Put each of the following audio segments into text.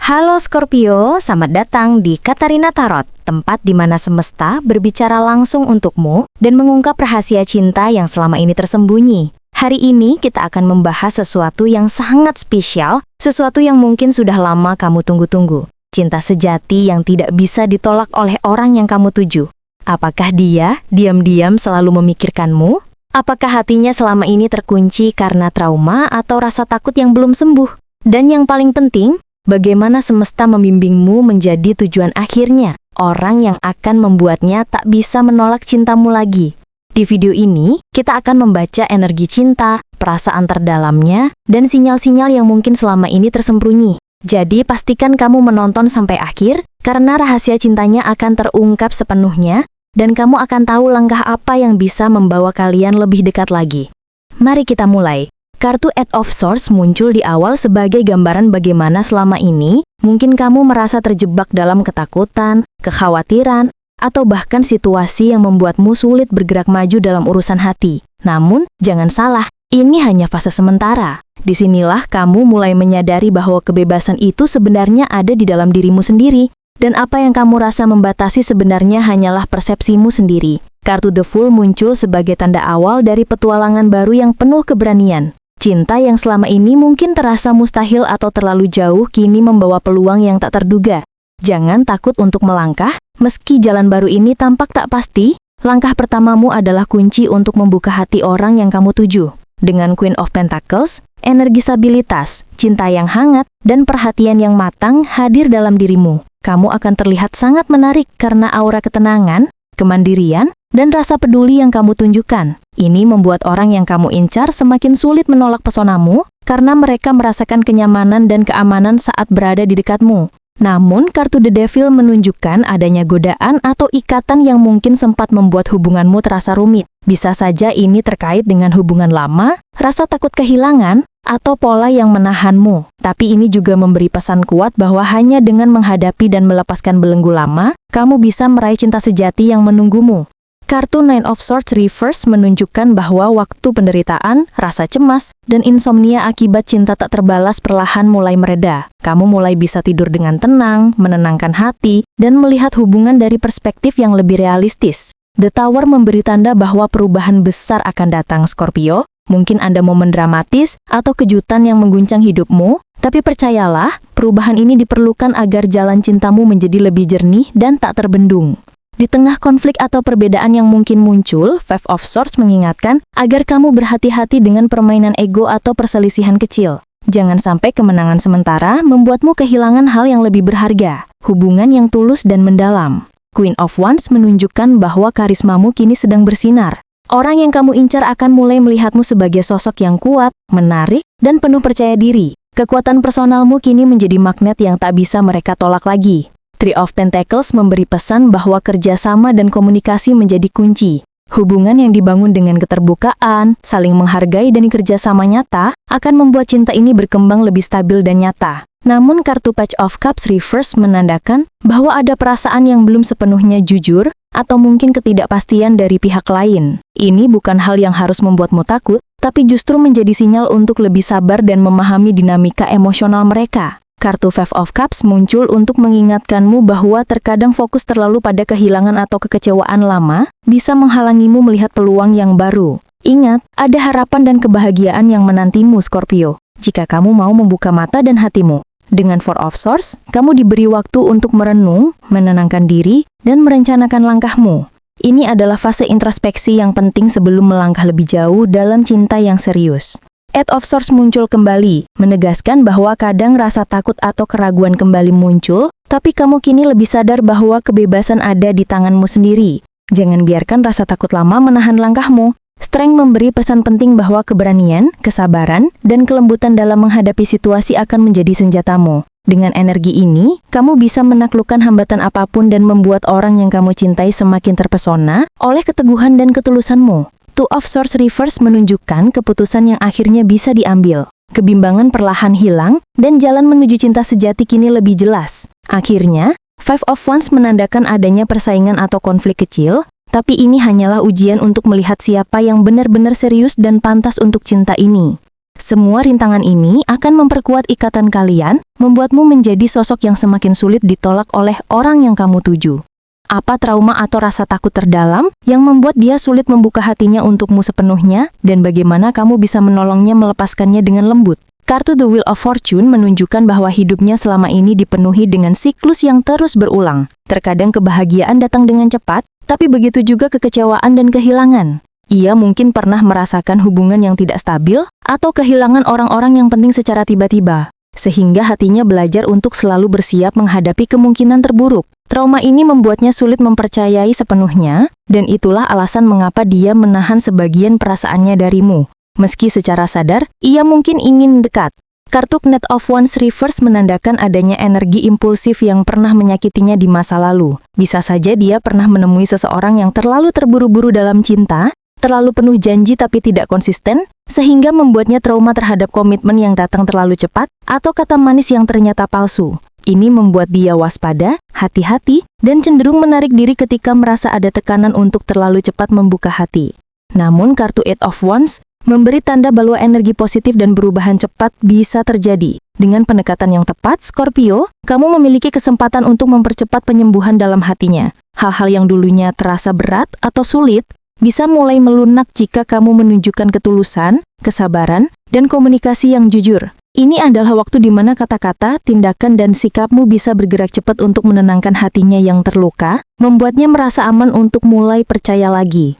Halo Scorpio, selamat datang di Katarina Tarot, tempat di mana semesta berbicara langsung untukmu dan mengungkap rahasia cinta yang selama ini tersembunyi. Hari ini kita akan membahas sesuatu yang sangat spesial, sesuatu yang mungkin sudah lama kamu tunggu-tunggu. Cinta sejati yang tidak bisa ditolak oleh orang yang kamu tuju. Apakah dia diam-diam selalu memikirkanmu? Apakah hatinya selama ini terkunci karena trauma atau rasa takut yang belum sembuh? Dan yang paling penting, bagaimana semesta membimbingmu menjadi tujuan akhirnya, orang yang akan membuatnya tak bisa menolak cintamu lagi. Di video ini, kita akan membaca energi cinta, perasaan terdalamnya, dan sinyal-sinyal yang mungkin selama ini tersembunyi. Jadi pastikan kamu menonton sampai akhir, karena rahasia cintanya akan terungkap sepenuhnya, dan kamu akan tahu langkah apa yang bisa membawa kalian lebih dekat lagi. Mari kita mulai. Kartu Eight of Swords muncul di awal sebagai gambaran bagaimana selama ini mungkin kamu merasa terjebak dalam ketakutan, kekhawatiran, atau bahkan situasi yang membuatmu sulit bergerak maju dalam urusan hati. Namun, jangan salah, ini hanya fase sementara. Disinilah kamu mulai menyadari bahwa kebebasan itu sebenarnya ada di dalam dirimu sendiri, dan apa yang kamu rasa membatasi sebenarnya hanyalah persepsimu sendiri. Kartu The Fool muncul sebagai tanda awal dari petualangan baru yang penuh keberanian. Cinta yang selama ini mungkin terasa mustahil atau terlalu jauh kini membawa peluang yang tak terduga. Jangan takut untuk melangkah, meski jalan baru ini tampak tak pasti, langkah pertamamu adalah kunci untuk membuka hati orang yang kamu tuju. Dengan Queen of Pentacles, energi stabilitas, cinta yang hangat, dan perhatian yang matang hadir dalam dirimu. Kamu akan terlihat sangat menarik karena aura ketenangan, kemandirian, dan rasa peduli yang kamu tunjukkan. Ini membuat orang yang kamu incar semakin sulit menolak pesonamu karena mereka merasakan kenyamanan dan keamanan saat berada di dekatmu. Namun, kartu The Devil menunjukkan adanya godaan atau ikatan yang mungkin sempat membuat hubunganmu terasa rumit. Bisa saja ini terkait dengan hubungan lama, rasa takut kehilangan, atau pola yang menahanmu. Tapi ini juga memberi pesan kuat bahwa hanya dengan menghadapi dan melepaskan belenggu lama, kamu bisa meraih cinta sejati yang menunggumu. Kartu Nine of Swords Reverse menunjukkan bahwa waktu penderitaan, rasa cemas, dan insomnia akibat cinta tak terbalas perlahan mulai mereda. Kamu mulai bisa tidur dengan tenang, menenangkan hati, dan melihat hubungan dari perspektif yang lebih realistis. The Tower memberi tanda bahwa perubahan besar akan datang, Scorpio. Mungkin ada momen dramatis atau kejutan yang mengguncang hidupmu, tapi percayalah, perubahan ini diperlukan agar jalan cintamu menjadi lebih jernih dan tak terbendung. Di tengah konflik atau perbedaan yang mungkin muncul, Five of Swords mengingatkan agar kamu berhati-hati dengan permainan ego atau perselisihan kecil. Jangan sampai kemenangan sementara membuatmu kehilangan hal yang lebih berharga, hubungan yang tulus dan mendalam. Queen of Wands menunjukkan bahwa karismamu kini sedang bersinar. Orang yang kamu incar akan mulai melihatmu sebagai sosok yang kuat, menarik, dan penuh percaya diri. Kekuatan personalmu kini menjadi magnet yang tak bisa mereka tolak lagi. Three of Pentacles memberi pesan bahwa kerjasama dan komunikasi menjadi kunci. Hubungan yang dibangun dengan keterbukaan, saling menghargai dan kerjasama nyata akan membuat cinta ini berkembang lebih stabil dan nyata. Namun kartu Page of Cups Reverse menandakan bahwa ada perasaan yang belum sepenuhnya jujur atau mungkin ketidakpastian dari pihak lain. Ini bukan hal yang harus membuatmu takut, tapi justru menjadi sinyal untuk lebih sabar dan memahami dinamika emosional mereka. Kartu Five of Cups muncul untuk mengingatkanmu bahwa terkadang fokus terlalu pada kehilangan atau kekecewaan lama bisa menghalangimu melihat peluang yang baru. Ingat, ada harapan dan kebahagiaan yang menantimu, Scorpio, jika kamu mau membuka mata dan hatimu. Dengan Four of Swords, kamu diberi waktu untuk merenung, menenangkan diri, dan merencanakan langkahmu. Ini adalah fase introspeksi yang penting sebelum melangkah lebih jauh dalam cinta yang serius. Eight of Swords muncul kembali, menegaskan bahwa kadang rasa takut atau keraguan kembali muncul, tapi kamu kini lebih sadar bahwa kebebasan ada di tanganmu sendiri. Jangan biarkan rasa takut lama menahan langkahmu. Strength memberi pesan penting bahwa keberanian, kesabaran, dan kelembutan dalam menghadapi situasi akan menjadi senjatamu. Dengan energi ini, kamu bisa menaklukkan hambatan apapun dan membuat orang yang kamu cintai semakin terpesona oleh keteguhan dan ketulusanmu. Two of Swords Reverse menunjukkan keputusan yang akhirnya bisa diambil. Kebimbangan perlahan hilang, dan jalan menuju cinta sejati kini lebih jelas. Akhirnya, Five of Wands menandakan adanya persaingan atau konflik kecil, tapi ini hanyalah ujian untuk melihat siapa yang benar-benar serius dan pantas untuk cinta ini. Semua rintangan ini akan memperkuat ikatan kalian, membuatmu menjadi sosok yang semakin sulit ditolak oleh orang yang kamu tuju. Apa trauma atau rasa takut terdalam yang membuat dia sulit membuka hatinya untukmu sepenuhnya, dan bagaimana kamu bisa menolongnya melepaskannya dengan lembut? Kartu The Wheel of Fortune menunjukkan bahwa hidupnya selama ini dipenuhi dengan siklus yang terus berulang. Terkadang kebahagiaan datang dengan cepat, tapi begitu juga kekecewaan dan kehilangan. Ia mungkin pernah merasakan hubungan yang tidak stabil atau kehilangan orang-orang yang penting secara tiba-tiba, sehingga hatinya belajar untuk selalu bersiap menghadapi kemungkinan terburuk. Trauma ini membuatnya sulit mempercayai sepenuhnya, dan itulah alasan mengapa dia menahan sebagian perasaannya darimu. Meski secara sadar, ia mungkin ingin dekat. Kartu Knight of Wands Reverse menandakan adanya energi impulsif yang pernah menyakitinya di masa lalu. Bisa saja dia pernah menemui seseorang yang terlalu terburu-buru dalam cinta, terlalu penuh janji tapi tidak konsisten, sehingga membuatnya trauma terhadap komitmen yang datang terlalu cepat, atau kata manis yang ternyata palsu. Ini membuat dia waspada, hati-hati, dan cenderung menarik diri ketika merasa ada tekanan untuk terlalu cepat membuka hati. Namun kartu Eight of Wands memberi tanda bahwa energi positif dan perubahan cepat bisa terjadi. Dengan pendekatan yang tepat, Scorpio, kamu memiliki kesempatan untuk mempercepat penyembuhan dalam hatinya. Hal-hal yang dulunya terasa berat atau sulit, bisa mulai melunak jika kamu menunjukkan ketulusan, kesabaran, dan komunikasi yang jujur. Ini adalah waktu di mana kata-kata, tindakan, dan sikapmu bisa bergerak cepat untuk menenangkan hatinya yang terluka, membuatnya merasa aman untuk mulai percaya lagi.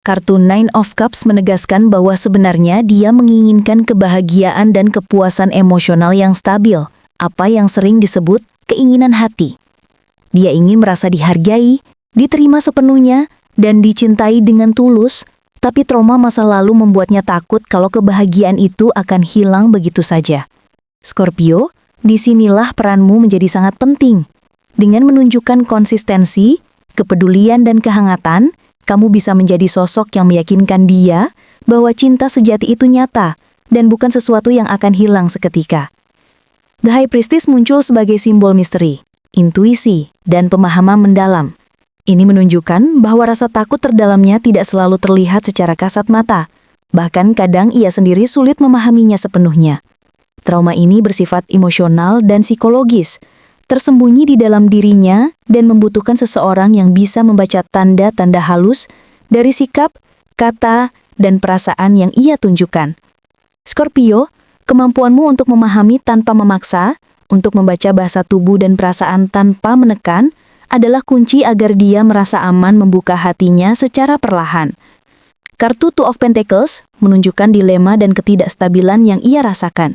Kartu Nine of Cups menegaskan bahwa sebenarnya dia menginginkan kebahagiaan dan kepuasan emosional yang stabil, apa yang sering disebut keinginan hati. Dia ingin merasa dihargai, diterima sepenuhnya, dan dicintai dengan tulus, tapi trauma masa lalu membuatnya takut kalau kebahagiaan itu akan hilang begitu saja. Scorpio, disinilah peranmu menjadi sangat penting. Dengan menunjukkan konsistensi, kepedulian, dan kehangatan, kamu bisa menjadi sosok yang meyakinkan dia bahwa cinta sejati itu nyata dan bukan sesuatu yang akan hilang seketika. The High Priestess muncul sebagai simbol misteri, intuisi, dan pemahaman mendalam. Ini menunjukkan bahwa rasa takut terdalamnya tidak selalu terlihat secara kasat mata. Bahkan kadang ia sendiri sulit memahaminya sepenuhnya. Trauma ini bersifat emosional dan psikologis, tersembunyi di dalam dirinya dan membutuhkan seseorang yang bisa membaca tanda-tanda halus dari sikap, kata, dan perasaan yang ia tunjukkan. Scorpio, kemampuanmu untuk memahami tanpa memaksa, untuk membaca bahasa tubuh dan perasaan tanpa menekan, adalah kunci agar dia merasa aman membuka hatinya secara perlahan. Kartu Two of Pentacles menunjukkan dilema dan ketidakstabilan yang ia rasakan.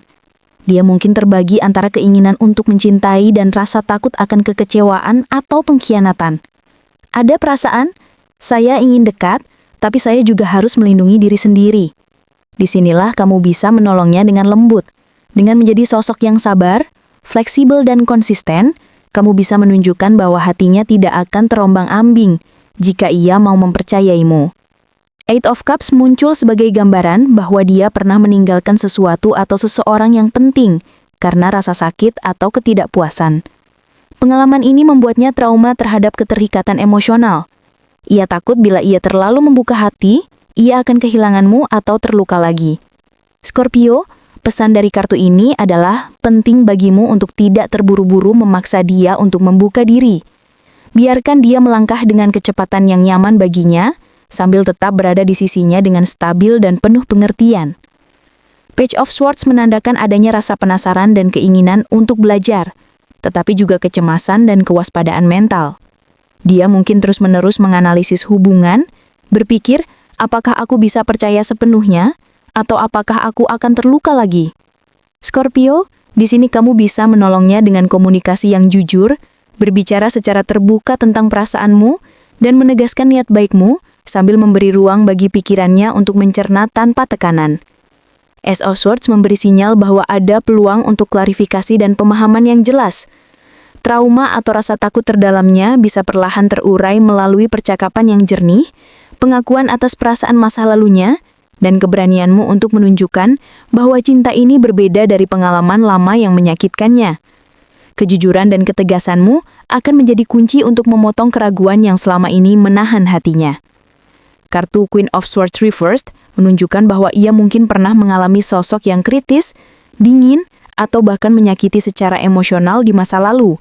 Dia mungkin terbagi antara keinginan untuk mencintai dan rasa takut akan kekecewaan atau pengkhianatan. Ada perasaan, saya ingin dekat, tapi saya juga harus melindungi diri sendiri. Disinilah kamu bisa menolongnya dengan lembut. Dengan menjadi sosok yang sabar, fleksibel, dan konsisten, kamu bisa menunjukkan bahwa hatinya tidak akan terombang-ambing jika ia mau mempercayaimu. Eight of Cups muncul sebagai gambaran bahwa dia pernah meninggalkan sesuatu atau seseorang yang penting karena rasa sakit atau ketidakpuasan. Pengalaman ini membuatnya trauma terhadap keterikatan emosional. Ia takut bila ia terlalu membuka hati, ia akan kehilanganmu atau terluka lagi. Scorpio, pesan dari kartu ini adalah penting bagimu untuk tidak terburu-buru memaksa dia untuk membuka diri. Biarkan dia melangkah dengan kecepatan yang nyaman baginya, sambil tetap berada di sisinya dengan stabil dan penuh pengertian. Page of Swords menandakan adanya rasa penasaran dan keinginan untuk belajar, tetapi juga kecemasan dan kewaspadaan mental. Dia mungkin terus-menerus menganalisis hubungan, berpikir, apakah aku bisa percaya sepenuhnya, atau apakah aku akan terluka lagi? Scorpio, di sini kamu bisa menolongnya dengan komunikasi yang jujur, berbicara secara terbuka tentang perasaanmu, dan menegaskan niat baikmu, sambil memberi ruang bagi pikirannya untuk mencerna tanpa tekanan. Ace of Swords memberi sinyal bahwa ada peluang untuk klarifikasi dan pemahaman yang jelas. Trauma atau rasa takut terdalamnya bisa perlahan terurai melalui percakapan yang jernih, pengakuan atas perasaan masa lalunya, dan keberanianmu untuk menunjukkan bahwa cinta ini berbeda dari pengalaman lama yang menyakitkannya. Kejujuran dan ketegasanmu akan menjadi kunci untuk memotong keraguan yang selama ini menahan hatinya. Kartu Queen of Swords Reversed menunjukkan bahwa ia mungkin pernah mengalami sosok yang kritis, dingin, atau bahkan menyakiti secara emosional di masa lalu.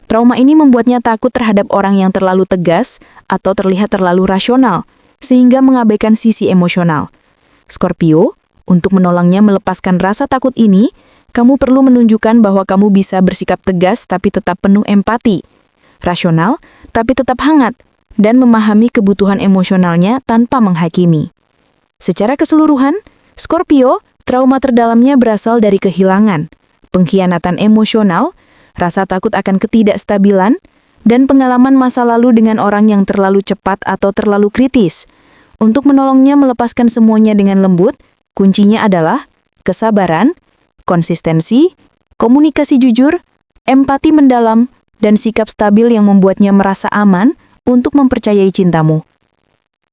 Trauma ini membuatnya takut terhadap orang yang terlalu tegas atau terlihat terlalu rasional, sehingga mengabaikan sisi emosional. Scorpio, untuk menolongnya melepaskan rasa takut ini, kamu perlu menunjukkan bahwa kamu bisa bersikap tegas tapi tetap penuh empati, rasional tapi tetap hangat, dan memahami kebutuhan emosionalnya tanpa menghakimi. Secara keseluruhan, Scorpio, trauma terdalamnya berasal dari kehilangan, pengkhianatan emosional, rasa takut akan ketidakstabilan, dan pengalaman masa lalu dengan orang yang terlalu cepat atau terlalu kritis. Untuk menolongnya melepaskan semuanya dengan lembut, kuncinya adalah kesabaran, konsistensi, komunikasi jujur, empati mendalam, dan sikap stabil yang membuatnya merasa aman untuk mempercayai cintamu.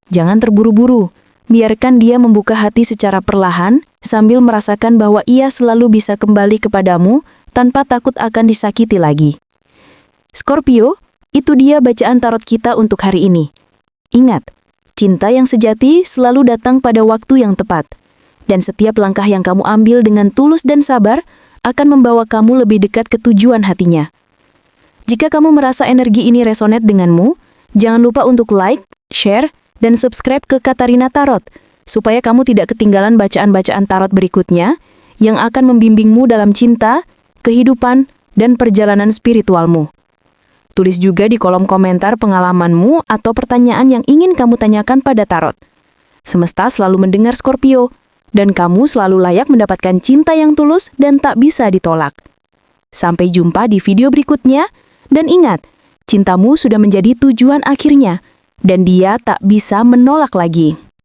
Jangan terburu-buru, biarkan dia membuka hati secara perlahan sambil merasakan bahwa ia selalu bisa kembali kepadamu tanpa takut akan disakiti lagi. Scorpio, itu dia bacaan tarot kita untuk hari ini. Ingat, cinta yang sejati selalu datang pada waktu yang tepat, dan setiap langkah yang kamu ambil dengan tulus dan sabar akan membawa kamu lebih dekat ke tujuan hatinya. Jika kamu merasa energi ini resonate denganmu, jangan lupa untuk like, share, dan subscribe ke Katarina Tarot, supaya kamu tidak ketinggalan bacaan-bacaan tarot berikutnya yang akan membimbingmu dalam cinta, kehidupan, dan perjalanan spiritualmu. Tulis juga di kolom komentar pengalamanmu atau pertanyaan yang ingin kamu tanyakan pada tarot. Semesta selalu mendengar Scorpio, dan kamu selalu layak mendapatkan cinta yang tulus dan tak bisa ditolak. Sampai jumpa di video berikutnya, dan ingat, cintamu sudah menjadi tujuan akhirnya, dan dia tak bisa menolak lagi.